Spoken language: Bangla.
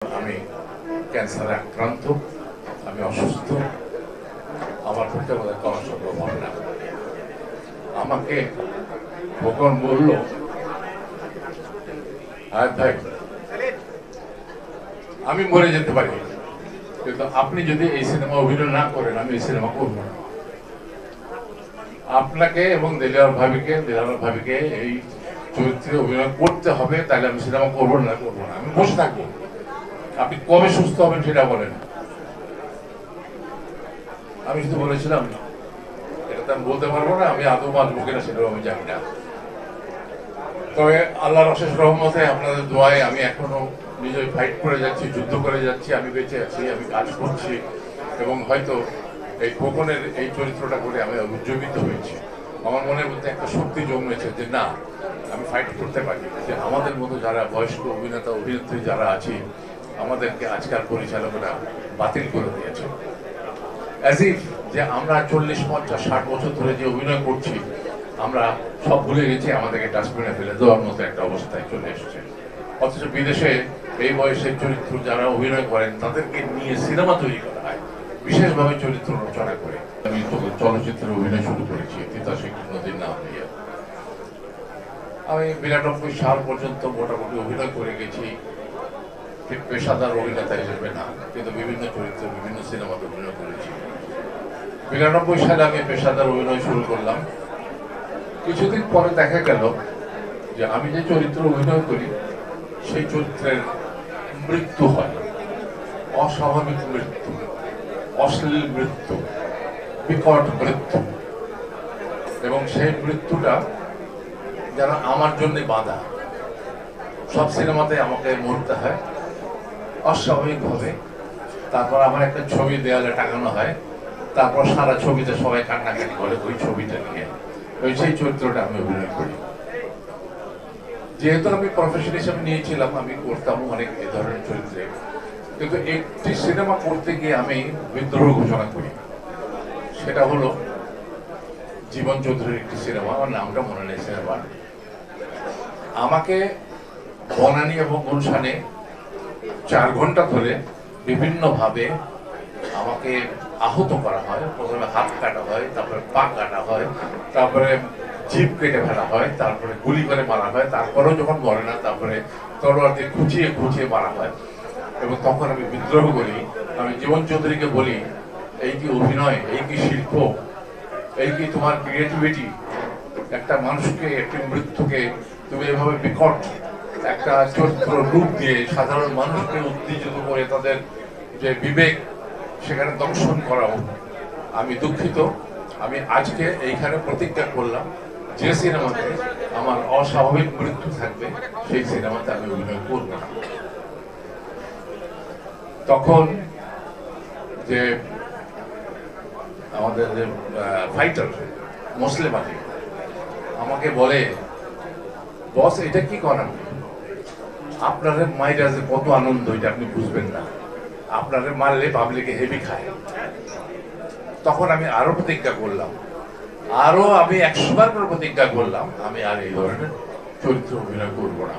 আমি ক্যান্সারে আক্রান্ত, আমি অসুস্থ, আমার পক্ষে বোধ হয় করা সম্ভব হবে না। আমাকে খোকন বলল, আয়াত ভাই আমি মরে যেতে পারি, কিন্তু আপনি যদি এই সিনেমা অভিনয় না করেন আমি এই সিনেমা করব না। আপনাকে এবং দিলার ভাবিকে এই চরিত্রে অভিনয় করতে হবে, তাহলে আমি সিনেমা করবো না, আমি বসে থাকবো। আপনি কবে সুস্থ হবেন সেটা বলেন। আমি শুধু বলেছিলাম এটা তো আমি বলতে পারবো না, আমি আদৌ বাঁচবো কিনা সেটাও আমি জানি না। তবে আল্লাহর অশেষ রহমতে আপনাদের দোয়ায় আমি এখনো নিজে ফাইট করে যাচ্ছি, যুদ্ধ করে যাচ্ছি, আমি বেঁচে আছি, আমি কাজ করছি এবং হয়তো এই খোকনের এই চরিত্রটা করে আমি উজ্জীবিত হয়েছি। আমার মনের মধ্যে একটা শক্তি জন্মেছে যে না, আমি ফাইট করতে পারি। যে আমাদের মতো যারা বয়স্ক অভিনেতা অভিনেত্রী যারা আছি, আমাদেরকে আজকাল পরিচালকরা বাতিল করে দিয়েছে, অ্যাজ ইফ যে আমরা 40, 50, 60 বছর ধরে যে অভিনয় করছি আমরা সব ভুলে গেছি, আমাদেরকে ডাস্টবিনে ফেলে দেওয়ার মতো একটা অবস্থায় চলে এসেছে। অথচ বিদেশে এই বয়সের চরিত্র যারা অভিনয় করেন তাদেরকে নিয়ে সিনেমা তৈরি করা হয়, বিশেষভাবে চরিত্র রচনা করে। আমি চলচ্চিত্রে অভিনয় শুরু করেছি 83 নদীর নাম দিয়ে। আমি 92 সাল পর্যন্ত মোটামুটি অভিনয় করে গেছি, ঠিক পেশাদার অভিনেতা হিসেবে না, কিন্তু বিভিন্ন চরিত্রে বিভিন্ন সিনেমাতে অভিনয় করেছি। 92 সালে আমি পেশাদার অভিনয় শুরু করলাম। কিছুদিন পরে দেখা গেল যে আমি যে চরিত্র অভিনয় করি সেই চরিত্রের মৃত্যু হয়, অস্বাভাবিক মৃত্যু, অশ্লীল মৃত্যু, বিকট মৃত্যু, এবং সেই মৃত্যুটা যেন আমার জন্য বাধা। সব সিনেমাতে আমাকে মরতে হয় অস্বাভাবিকভাবে। তারপর আমার একটা ছবি দেয়ালে টাঙানো হয়, তারপর সারা ছবিতে সবাই কান্নাকাটি করে ওই ছবিটা নিয়ে, সেই চরিত্রটা আমি অভিনয় করি। যেহেতু আমি প্রফেশন হিসেবে নিয়েছিলাম, আমি করতাম অনেক এ ধরনের চরিত্রে, কিন্তু একটি সিনেমা করতে গিয়ে আমি বিদ্রোহ ঘোষণা করি। সেটা হলো জীবন চৌধুরীর একটি সিনেমা, আমার নামটা মনে নেই সিনেমার। আমাকে বনানী এবং গুলশানে 4 ঘন্টা ধরে বিভিন্নভাবে আমাকে আহত করা হয়। প্রথমে হাত কাটা হয়, তারপরে পা কাটা হয়, তারপরে জিভ কেটে ফেলা হয়, তারপরে গুলি করে মারা হয়, তারপরেও যখন মরে না তারপরে তলোয়ার দিয়ে খুঁচিয়ে খুঁচিয়ে মারা হয়। এবং তখন আমি বিদ্রোহ করি, আমি জীবন চৌধুরীকে বলি, এই কি অভিনয়, এই কি শিল্প, এই কি তোমার ক্রিয়েটিভিটি? একটা মানুষকে, একটি মৃত্যুকে তুমি এভাবে বিকট একটা চরিত্র রূপ দিয়ে সাধারণ মানুষকে উত্তেজিত করে তাদের যে বিবেক সেখানে দংশন করাও। আমি দুঃখিত, আমি আজকে এইখানে প্রতিজ্ঞা করলাম যে সিনেমাতে আমার অস্বাভাবিক মৃত্যু থাকবে সেই সিনেমাতে আমি অভিনয় করব না। তখন যে আমাদের যে ফাইটার মুসলিম আলী আমাকে বলে, বস এটা কি করেন, আপনাদের মাইরা যে কত আনন্দ এটা আপনি বুঝবেন না, আপনাদের মারলে পাবলিকে হেভি খায়। তখন আমি আরো প্রতিজ্ঞা করলাম, আরো আমি 100 বার প্রতিজ্ঞা করলাম আমি আর এই ধরনের চরিত্র অভিনয় করবো না।